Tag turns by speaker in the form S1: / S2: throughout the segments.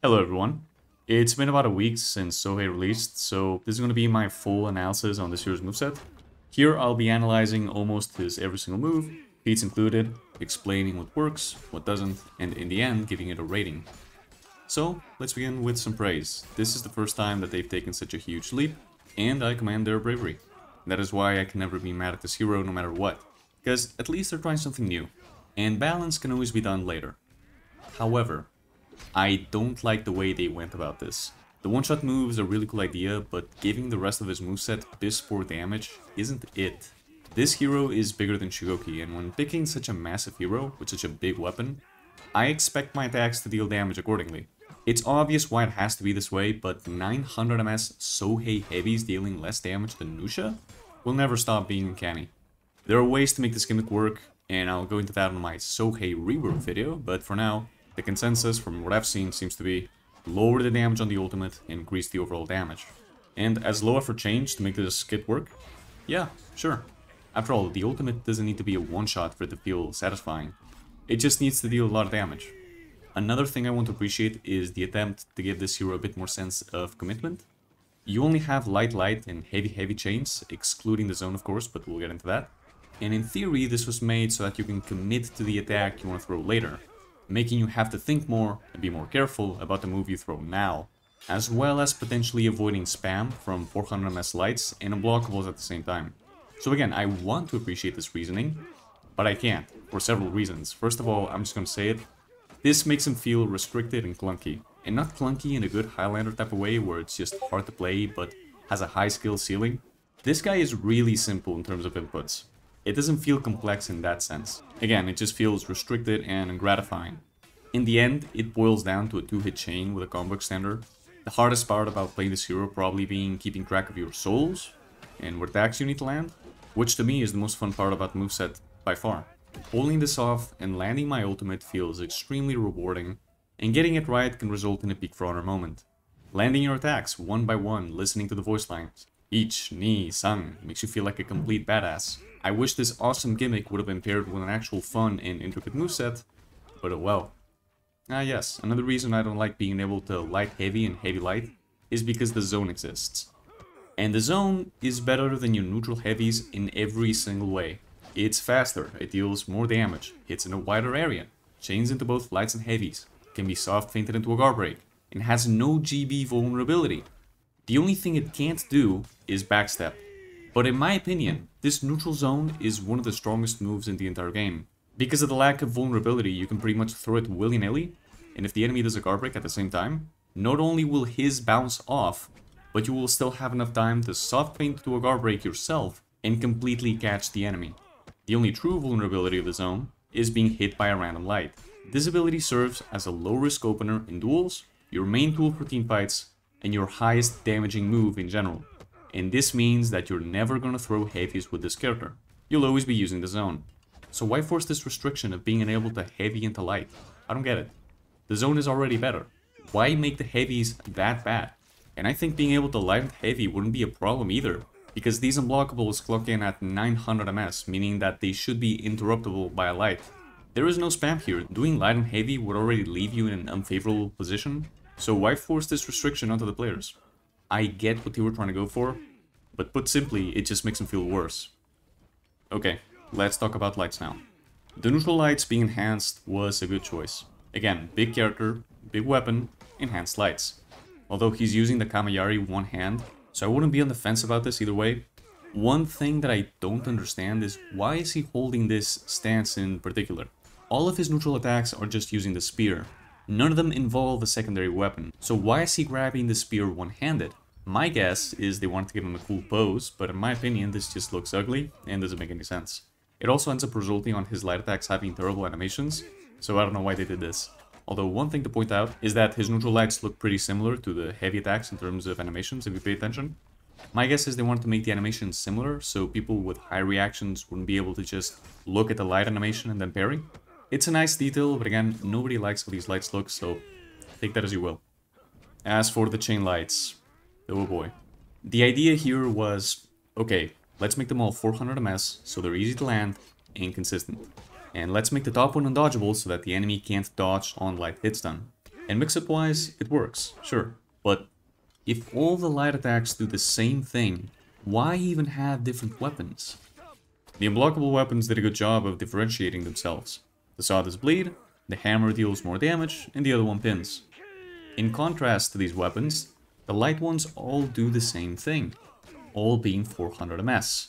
S1: Hello everyone. It's been about a week since Sohei released, so this is going to be my full analysis on this hero's moveset. Here I'll be analyzing almost his every single move, feats included, explaining what works, what doesn't, and in the end giving it a rating. So let's begin with some praise. This is the first time that they've taken such a huge leap, and I commend their bravery. That is why I can never be mad at this hero no matter what, because at least they're trying something new, and balance can always be done later. However, I don't like the way they went about this. The one-shot move is a really cool idea, but giving the rest of his moveset this poor damage isn't it. This hero is bigger than Shigoki, and when picking such a massive hero with such a big weapon, I expect my attacks to deal damage accordingly. It's obvious why it has to be this way, but 900 MS Sohei heavies dealing less damage than Nusha will never stop being uncanny. There are ways to make this gimmick work, and I'll go into that on my Sohei rework video, but for now, the consensus from what I've seen seems to be lower the damage on the ultimate and increase the overall damage. And as low effort change to make this kit work? Yeah, sure. After all, the ultimate doesn't need to be a one-shot for it to feel satisfying. It just needs to deal a lot of damage. Another thing I want to appreciate is the attempt to give this hero a bit more sense of commitment. You only have light and heavy chains, excluding the zone of course, but we'll get into that. And in theory this was made so that you can commit to the attack you want to throw later, making you have to think more and be more careful about the move you throw now, as well as potentially avoiding spam from 400 MS lights and unblockables at the same time. So again, I want to appreciate this reasoning, but I can't, for several reasons. First of all, I'm just gonna say it, this makes him feel restricted and clunky. And not clunky in a good Highlander type of way where it's just hard to play but has a high skill ceiling. This guy is really simple in terms of inputs. It doesn't feel complex in that sense. Again, it just feels restricted and ungratifying. In the end, it boils down to a 2-hit chain with a combo extender. The hardest part about playing this hero probably being keeping track of your souls and what attacks you need to land, which to me is the most fun part about the moveset by far. Pulling this off and landing my ultimate feels extremely rewarding, and getting it right can result in a peak for honor moment. Landing your attacks one by one, listening to the voice lines, ich, ni, sang, makes you feel like a complete badass. I wish this awesome gimmick would have been paired with an actual fun and intricate moveset, but oh well. Yes, another reason I don't like being able to light heavy and heavy light is because the zone exists. And the zone is better than your neutral heavies in every single way. It's faster, it deals more damage, hits in a wider area, chains into both lights and heavies, can be soft feinted into a guard break, and has no GB vulnerability. The only thing it can't do is backstep. But in my opinion, this neutral zone is one of the strongest moves in the entire game. Because of the lack of vulnerability, you can pretty much throw it willy-nilly, and if the enemy does a guard break at the same time, not only will his bounce off, but you will still have enough time to soft feint to a guard break yourself and completely catch the enemy. The only true vulnerability of the zone is being hit by a random light. This ability serves as a low-risk opener in duels, your main tool for teamfights, and your highest damaging move in general. And this means that you're never gonna throw heavies with this character. You'll always be using the zone. So why force this restriction of being unable to heavy into light? I don't get it. The zone is already better. Why make the heavies that bad? And I think being able to light and heavy wouldn't be a problem either, because these unblockables clock in at 900 MS, meaning that they should be interruptible by a light. There is no spam here. Doing light and heavy would already leave you in an unfavorable position, so why force this restriction onto the players? I get what they were trying to go for, but put simply, it just makes them feel worse. Okay, let's talk about lights now. The neutral lights being enhanced was a good choice. Again, big character, big weapon, enhanced lights. Although he's using the Kamayari one hand, so I wouldn't be on the fence about this either way. One thing that I don't understand is why is he holding this stance in particular? All of his neutral attacks are just using the spear. None of them involve a secondary weapon, so why is he grabbing the spear one-handed? My guess is they wanted to give him a cool pose, but in my opinion this just looks ugly and doesn't make any sense. It also ends up resulting on his light attacks having terrible animations, so I don't know why they did this. Although one thing to point out is that his neutral lights look pretty similar to the heavy attacks in terms of animations if you pay attention. My guess is they wanted to make the animations similar, so people with high reactions wouldn't be able to just look at the light animation and then parry. It's a nice detail, but again, nobody likes how these lights look, so take that as you will. As for the chain lights, oh boy. The idea here was, okay, let's make them all 400 MS, so they're easy to land and consistent. And let's make the top one undodgeable so that the enemy can't dodge on light hit stun. And mix-up wise, it works, sure. But if all the light attacks do the same thing, why even have different weapons? The unblockable weapons did a good job of differentiating themselves. The saw does bleed, the hammer deals more damage, and the other one pins. In contrast to these weapons, the light ones all do the same thing, all being 400 ms.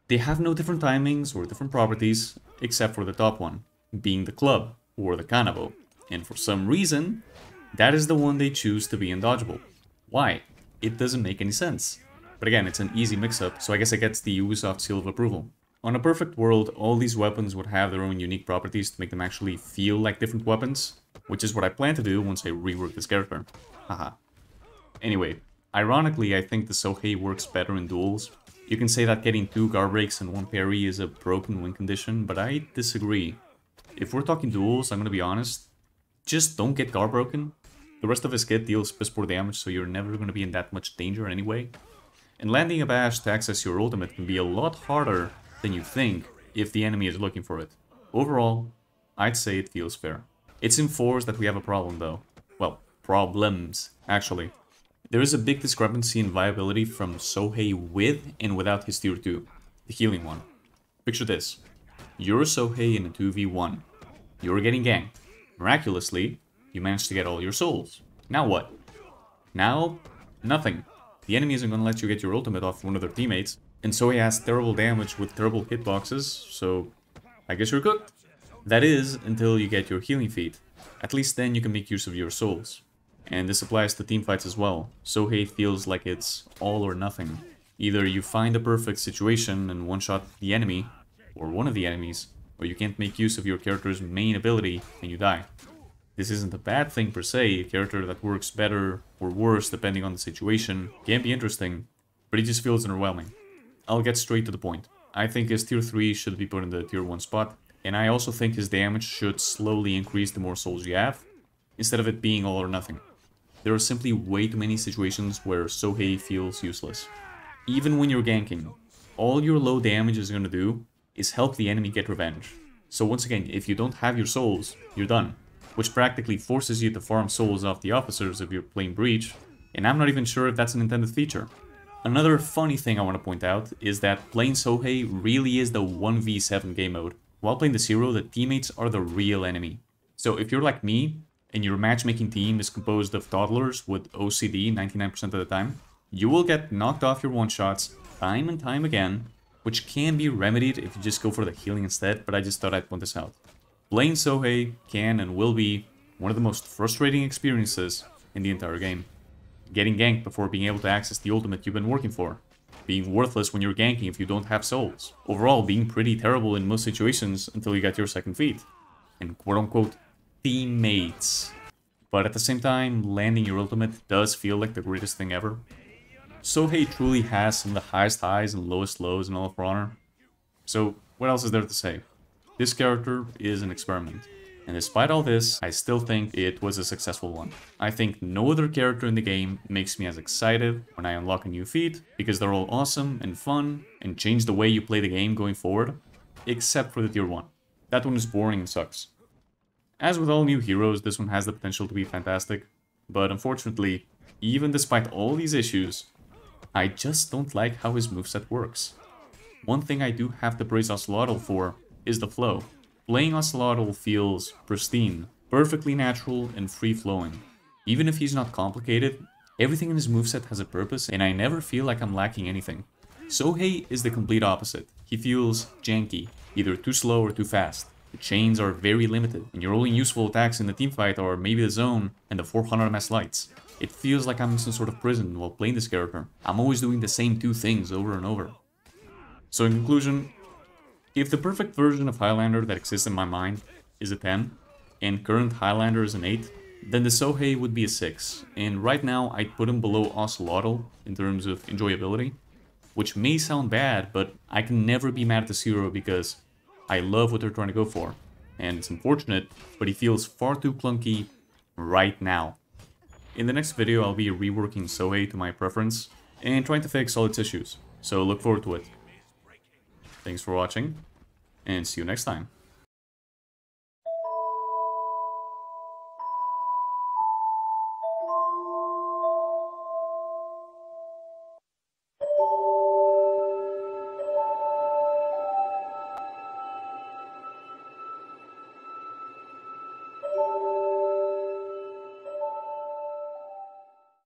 S1: They have no different timings or different properties, except for the top one, being the club, or the kanabo. And for some reason, that is the one they choose to be undodgeable. Why? It doesn't make any sense. But again, it's an easy mix-up, so I guess it gets the Ubisoft seal of approval. On a perfect world, all these weapons would have their own unique properties to make them actually feel like different weapons, which is what I plan to do once I rework this character. Haha. Anyway, ironically, I think the Sohei works better in duels. You can say that getting 2 guard breaks and 1 parry is a broken win condition, but I disagree. If we're talking duels, I'm gonna be honest, just don't get guard broken. The rest of his kit deals piss poor damage, so you're never gonna be in that much danger anyway. And landing a bash to access your ultimate can be a lot harder than you think if the enemy is looking for it. Overall, I'd say it feels fair. It's in 4s that we have a problem though. Well, problems, actually. There is a big discrepancy in viability from Sohei with and without his tier 2, the healing one. Picture this. You're Sohei in a 2v1. You're getting ganked. Miraculously, you manage to get all your souls. Now what? Now, nothing. The enemy isn't gonna let you get your ultimate off one of their teammates, and Sohei has terrible damage with terrible hitboxes, so I guess you're cooked. That is, until you get your healing feat. At least then you can make use of your souls. And this applies to teamfights as well. Sohei feels like it's all or nothing. Either you find a perfect situation and one-shot the enemy, or one of the enemies, or you can't make use of your character's main ability and you die. This isn't a bad thing per se. A character that works better or worse depending on the situation can be interesting, but it just feels underwhelming. I'll get straight to the point. I think his tier 3 should be put in the tier 1 spot, and I also think his damage should slowly increase the more souls you have, instead of it being all or nothing. There are simply way too many situations where Sohei feels useless. Even when you're ganking, all your low damage is going to do is help the enemy get revenge. So once again, if you don't have your souls, you're done. Which practically forces you to farm souls off the officers if you're playing Breach, and I'm not even sure if that's an intended feature. Another funny thing I want to point out is that playing Sohei really is the 1v7 game mode. While playing the Zero, the teammates are the real enemy. So if you're like me, and your matchmaking team is composed of toddlers with OCD 99% of the time, you will get knocked off your one-shots time and time again, which can be remedied if you just go for the healing instead, but I just thought I'd point this out. Playing Sohei can and will be one of the most frustrating experiences in the entire game. Getting ganked before being able to access the ultimate you've been working for. Being worthless when you're ganking if you don't have souls. Overall, being pretty terrible in most situations until you get your second feat. And quote-unquote, teammates. But at the same time, landing your ultimate does feel like the greatest thing ever. Sohei truly has some of the highest highs and lowest lows in all of For Honor. So, what else is there to say? This character is an experiment. And despite all this, I still think it was a successful one. I think no other character in the game makes me as excited when I unlock a new feat, because they're all awesome and fun, and change the way you play the game going forward, except for the tier 1. That one is boring and sucks. As with all new heroes, this one has the potential to be fantastic, but unfortunately, even despite all these issues, I just don't like how his moveset works. One thing I do have to praise Ocelotl for is the flow. Playing Ocelotl feels pristine, perfectly natural and free-flowing. Even if he's not complicated, everything in his moveset has a purpose and I never feel like I'm lacking anything. Sohei is the complete opposite. He feels janky, either too slow or too fast. The chains are very limited, and your only useful attacks in the teamfight are maybe the zone and the 400 ms lights. It feels like I'm in some sort of prison while playing this character. I'm always doing the same 2 things over and over. So in conclusion, if the perfect version of Highlander that exists in my mind is a 10, and current Highlander is an 8, then the Sohei would be a 6, and right now I'd put him below Ocelotl in terms of enjoyability, which may sound bad, but I can never be mad at the Zero because I love what they're trying to go for, and it's unfortunate, but he feels far too clunky right now. In the next video, I'll be reworking Sohei to my preference, and trying to fix all its issues, so look forward to it. Thanks for watching, and see you next time.